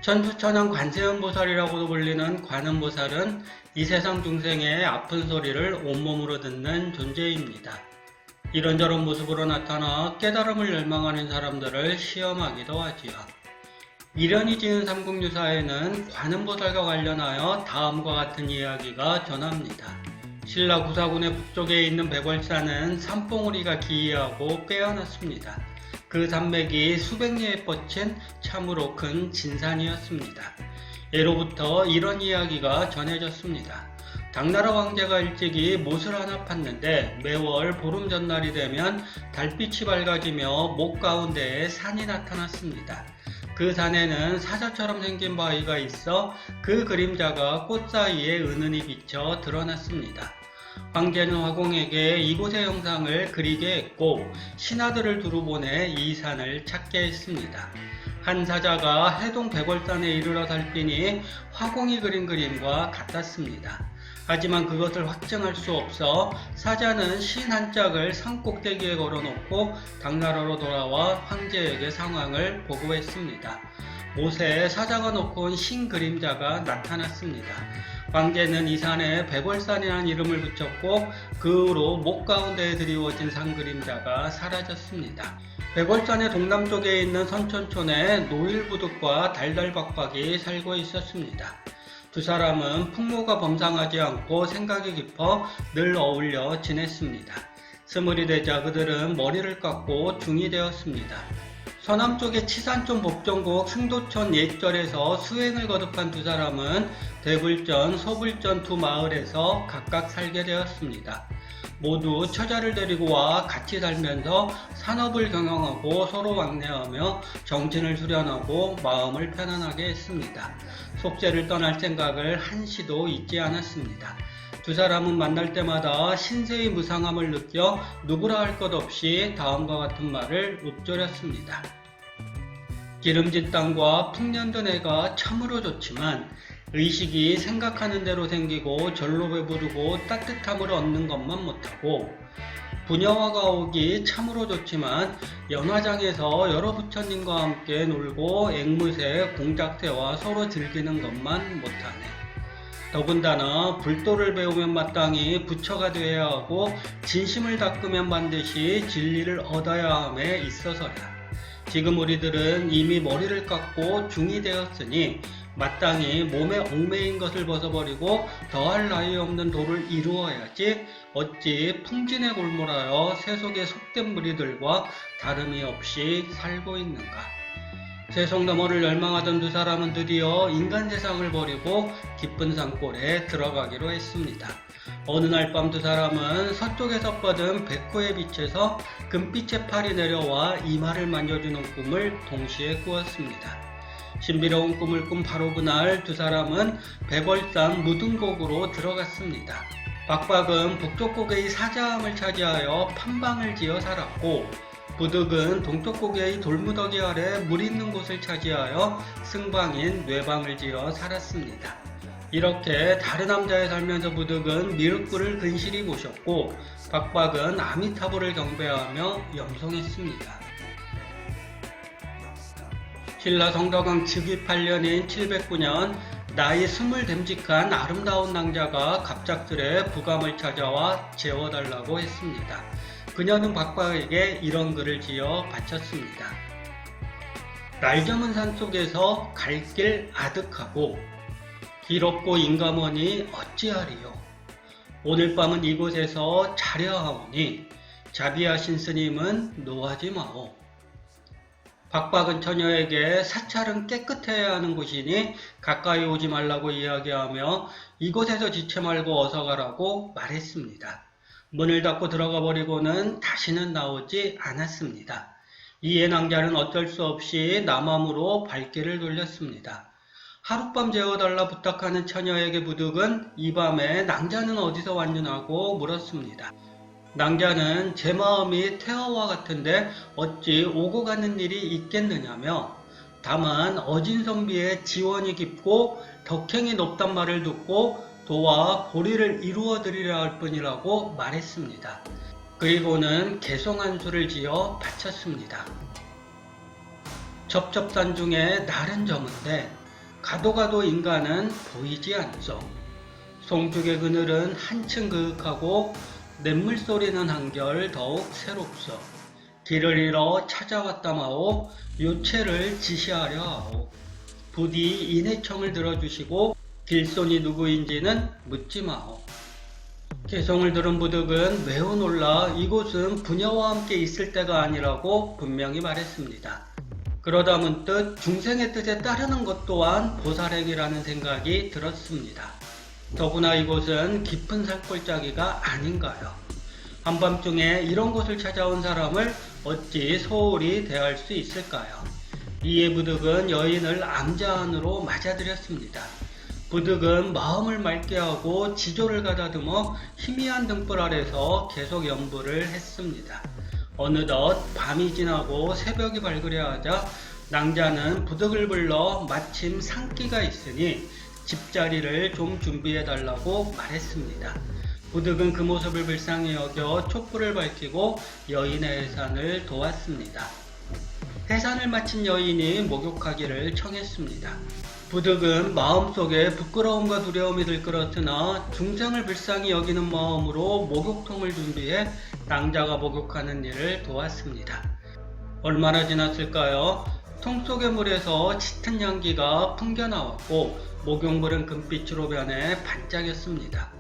천수천왕 관세음보살이라고도 불리는 관음보살은 이 세상 중생의 아픈 소리를 온몸으로 듣는 존재입니다. 이런저런 모습으로 나타나 깨달음을 열망하는 사람들을 시험하기도 하지요. 미련이 지은 삼국유사에는 관음보살과 관련하여 다음과 같은 이야기가 전합니다. 신라 구사군의 북쪽에 있는 백월산은 산봉우리가 기이하고 빼어났습니다. 그 산맥이 수백 리에 뻗친 참으로 큰 진산이었습니다. 예로부터 이런 이야기가 전해졌습니다. 당나라 황제가 일찍이 못을 하나 팠는데 매월 보름 전날이 되면 달빛이 밝아지며 못 가운데에 산이 나타났습니다. 그 산에는 사자처럼 생긴 바위가 있어 그 그림자가 꽃 사이에 은은히 비쳐 드러났습니다. 황제는 화공에게 이곳의 형상을 그리게 했고 신하들을 두루 보내 이 산을 찾게 했습니다. 한 사자가 해동 백월산에 이르러 살피니 화공이 그린 그림과 같았습니다. 하지만 그것을 확증할 수 없어 사자는 신 한 짝을 산 꼭대기에 걸어놓고 당나라로 돌아와 황제에게 상황을 보고했습니다. 못에 사자가 놓고 온 신 그림자가 나타났습니다. 황제는 이 산에 백월산이라는 이름을 붙였고 그 후로 목 가운데에 드리워진 산 그림자가 사라졌습니다. 백월산의 동남쪽에 있는 선천촌에 노일부득과 달달박박이 살고 있었습니다. 두 사람은 풍모가 범상하지 않고 생각이 깊어 늘 어울려 지냈습니다. 스물이 되자 그들은 머리를 깎고 중이 되었습니다. 서남쪽의 치산촌 법정국 승도천 옛절에서 수행을 거듭한 두 사람은 대불전, 서불전 두 마을에서 각각 살게 되었습니다. 모두 처자를 데리고 와 같이 살면서 산업을 경영하고 서로 왕래하며 정신을 수련하고 마음을 편안하게 했습니다. 속세를 떠날 생각을 한시도 잊지 않았습니다. 두 사람은 만날 때마다 신세의 무상함을 느껴 누구라 할 것 없이 다음과 같은 말을 읊조렸습니다. 기름진 땅과 풍년된 해가 참으로 좋지만 의식이 생각하는 대로 생기고 절로 배부르고 따뜻함을 얻는 것만 못하고 부녀와가 오기 참으로 좋지만 연화장에서 여러 부처님과 함께 놀고 앵무새, 공작새와 서로 즐기는 것만 못하네. 더군다나 불도를 배우면 마땅히 부처가 되어야 하고 진심을 닦으면 반드시 진리를 얻어야 함에 있어서야. 지금 우리들은 이미 머리를 깎고 중이 되었으니 마땅히 몸에 얽매인 것을 벗어버리고 더할 나위 없는 도를 이루어야지 어찌 풍진에 골몰하여 세속의 속된 무리들과 다름이 없이 살고 있는가. 세속 너머를 열망하던 두 사람은 드디어 인간 세상을 버리고 깊은 산골에 들어가기로 했습니다. 어느 날 밤 두 사람은 서쪽에서 뻗은 백호의 빛에서 금빛의 팔이 내려와 이마를 만져주는 꿈을 동시에 꾸었습니다. 신비로운 꿈을 꾼 바로 그날 두 사람은 백월산 무등곡으로 들어갔습니다. 박박은 북쪽고개의 사자함을 차지하여 판방을 지어 살았고 부득은 동쪽고개의 돌무더기 아래 물 있는 곳을 차지하여 승방인 뇌방을 지어 살았습니다. 이렇게 다른 남자에 살면서 부득은 미륵불을 근실히 모셨고 박박은 아미타불을 경배하며 염송했습니다. 신라 성덕왕 즉위 8년인 709년 나이 20 됨직한 아름다운 낭자가 갑작스레 부감을 찾아와 재워달라고 했습니다. 그녀는 박박에게 이런 글을 지어 바쳤습니다. 날저문 산속에서 갈 길 아득하고 길 없고 인감하니 어찌하리요. 오늘 밤은 이곳에서 자려 하오니 자비하신 스님은 노하지 마오. 박박은 처녀에게 사찰은 깨끗해야 하는 곳이니 가까이 오지 말라고 이야기하며 이곳에서 지체 말고 어서 가라고 말했습니다. 문을 닫고 들어가 버리고는 다시는 나오지 않았습니다. 이에 낭자는 어쩔 수 없이 남함으로 발길을 돌렸습니다. 하룻밤 재워달라 부탁하는 처녀에게 부득은 이 밤에 낭자는 어디서 왔느냐고 물었습니다. 낭자는 제 마음이 태화와 같은데 어찌 오고 가는 일이 있겠느냐며 다만 어진선비의 지원이 깊고 덕행이 높단 말을 듣고 도와 고리를 이루어드리려 할 뿐이라고 말했습니다. 그리고는 개송한수를 지어 바쳤습니다. 첩첩산 중에 날은 저문데 가도 가도 인간은 보이지 않소. 송죽의 그늘은 한층 그윽하고 냇물 소리는 한결 더욱 새롭소. 길을 잃어 찾아왔다마오 요체를 지시하려 하오. 부디 인해청을 들어주시고 길손이 누구인지는 묻지 마오. 개성을 들은 부득은 매우 놀라 이곳은 부녀와 함께 있을 때가 아니라고 분명히 말했습니다. 그러다 문득 중생의 뜻에 따르는 것 또한 보살행위라는 생각이 들었습니다. 더구나 이곳은 깊은 산골짜기가 아닌가요? 한밤중에 이런 곳을 찾아온 사람을 어찌 소홀히 대할 수 있을까요? 이에 부득은 여인을 암자 안으로 맞아들였습니다. 부득은 마음을 맑게 하고 지조를 가다듬어 희미한 등불 아래서 계속 연부를 했습니다. 어느덧 밤이 지나고 새벽이 밝으려 하자 낭자는 부득을 불러 마침 산기가 있으니 집자리를 좀 준비해달라고 말했습니다. 부득은 그 모습을 불쌍히 여겨 촛불을 밝히고 여인의 해산을 도왔습니다. 해산을 마친 여인이 목욕하기를 청했습니다. 부득은 마음속에 부끄러움과 두려움이 들끓었으나 중생을 불쌍히 여기는 마음으로 목욕통을 준비해 낭자가 목욕하는 일을 도왔습니다. 얼마나 지났을까요? 통 속의 물에서 짙은 향기가 풍겨나왔고 목욕물은 금빛으로 변해 반짝였습니다.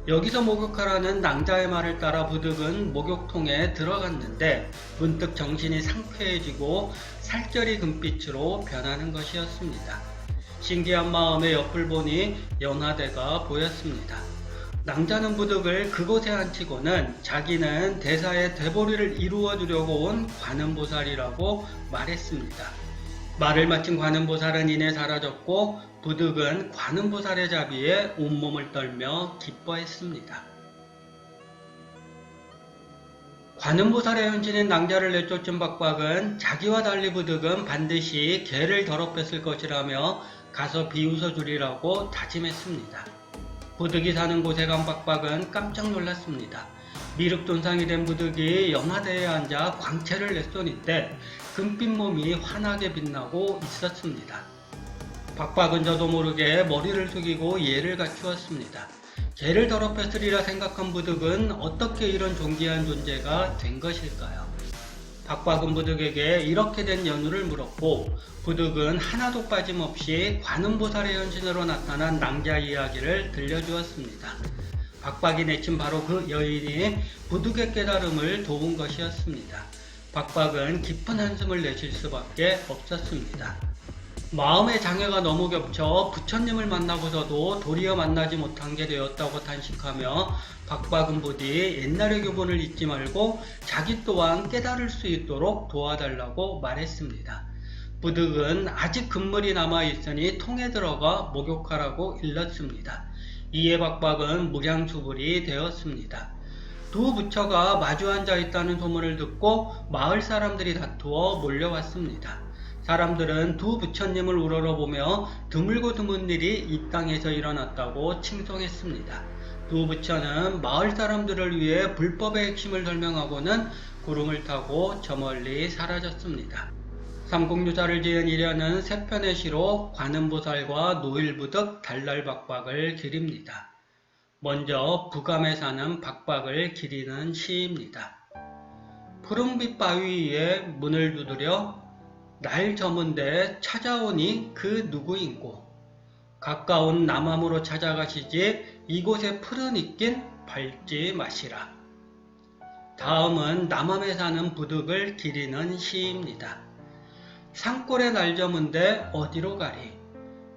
여기서 목욕하라는 낭자의 말을 따라 부득은 목욕통에 들어갔는데 문득 정신이 상쾌해지고 살결이 금빛으로 변하는 것이었습니다. 신기한 마음에 옆을 보니 연화대가 보였습니다. 낭자는 부득을 그곳에 앉히고는 자기는 대사의 대보리를 이루어주려고 온 관음보살이라고 말했습니다. 말을 마친 관음보살은 이내 사라졌고 부득은 관음보살의 자비에 온몸을 떨며 기뻐했습니다. 관음보살의 현신인 낭자를 내쫓은 박박은 자기와 달리 부득은 반드시 개를 더럽혔을 것이라며 가서 비웃어 주리라고 다짐했습니다. 부득이 사는 곳에 간 박박은 깜짝 놀랐습니다. 미륵돈상이 된 부득이 연화대에 앉아 광채를 냈소니 때 금빛 몸이 환하게 빛나고 있었습니다. 박박은 저도 모르게 머리를 숙이고 예를 갖추었습니다. 개를 더럽혔으리라 생각한 부득은 어떻게 이런 존귀한 존재가 된 것일까요? 박박은 부득에게 이렇게 된 연유를 물었고 부득은 하나도 빠짐없이 관음보살의 현신으로 나타난 낭자 이야기를 들려주었습니다. 박박이 내친 바로 그 여인이 부득의 깨달음을 도운 것이었습니다. 박박은 깊은 한숨을 내쉴 수밖에 없었습니다. 마음의 장애가 너무 겹쳐 부처님을 만나고서도 도리어 만나지 못한 게 되었다고 탄식하며 박박은 부디 옛날의 교본을 잊지 말고 자기 또한 깨달을 수 있도록 도와달라고 말했습니다. 부득은 아직 금물이 남아있으니 통에 들어가 목욕하라고 일렀습니다. 이에 박박은 무량수불이 되었습니다. 두 부처가 마주 앉아 있다는 소문을 듣고 마을 사람들이 다투어 몰려왔습니다. 사람들은 두 부처님을 우러러보며 드물고 드문 일이 이 땅에서 일어났다고 칭송했습니다. 두 부처는 마을 사람들을 위해 불법의 핵심을 설명하고는 구름을 타고 저 멀리 사라졌습니다. 삼국유사를 지은 이련은 세 편의 시로 관음보살과 노일부득 달랄박박을 기립니다. 먼저 부감에 사는 박박을 기리는 시입니다. 푸른빛 바위 위에 문을 두드려 날 저문데 찾아오니 그 누구인고 가까운 남암으로 찾아가시지 이곳에 푸른 있긴 밟지 마시라. 다음은 남암에 사는 부득을 기리는 시입니다. 산골에 날 저문데 어디로 가리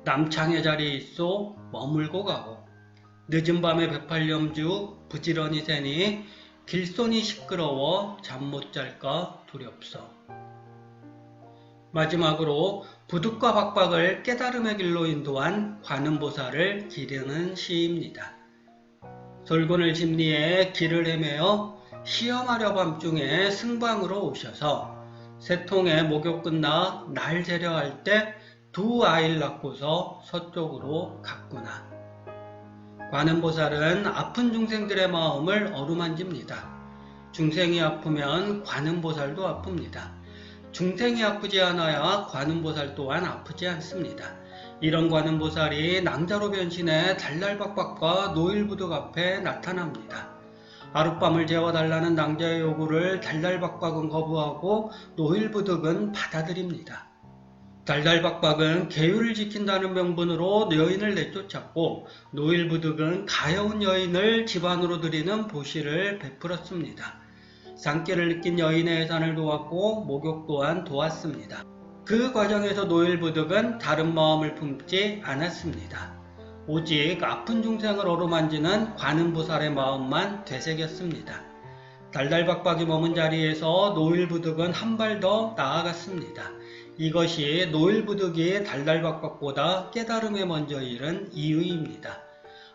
남창의 자리 있소 머물고 가고 늦은 밤에 백팔염주 부지런히 새니 길손이 시끄러워 잠 못 잘까 두렵소. 마지막으로 부득과 박박을 깨달음의 길로 인도한 관음보살을 기리는 시입니다. 솔곤을 심리해 길을 헤매어 시험하려 밤중에 승방으로 오셔서 새통에 목욕 끝나 날 재려 할 때 두 아이를 낳고서 서쪽으로 갔구나. 관음보살은 아픈 중생들의 마음을 어루만집니다. 중생이 아프면 관음보살도 아픕니다. 중생이 아프지 않아야 관음보살 또한 아프지 않습니다. 이런 관음보살이 낭자로 변신해 달달박박과 노일부득 앞에 나타납니다. 하룻밤을 재워달라는 낭자의 요구를 달달박박은 거부하고 노일부득은 받아들입니다. 달달박박은 계율을 지킨다는 명분으로 여인을 내쫓았고 노일부득은 가여운 여인을 집안으로 들이는 보시를 베풀었습니다. 산기를 느낀 여인의 해산을 도왔고 목욕 또한 도왔습니다. 그 과정에서 노일부득은 다른 마음을 품지 않았습니다. 오직 아픈 중생을 어루만지는 관음보살의 마음만 되새겼습니다. 달달박박이 머문 자리에서 노일부득은 한 발 더 나아갔습니다. 이것이 노일부득이 달달박박보다 깨달음에 먼저 이른 이유입니다.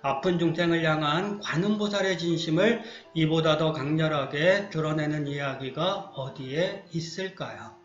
아픈 중생을 향한 관음보살의 진심을 이보다 더 강렬하게 드러내는 이야기가 어디에 있을까요?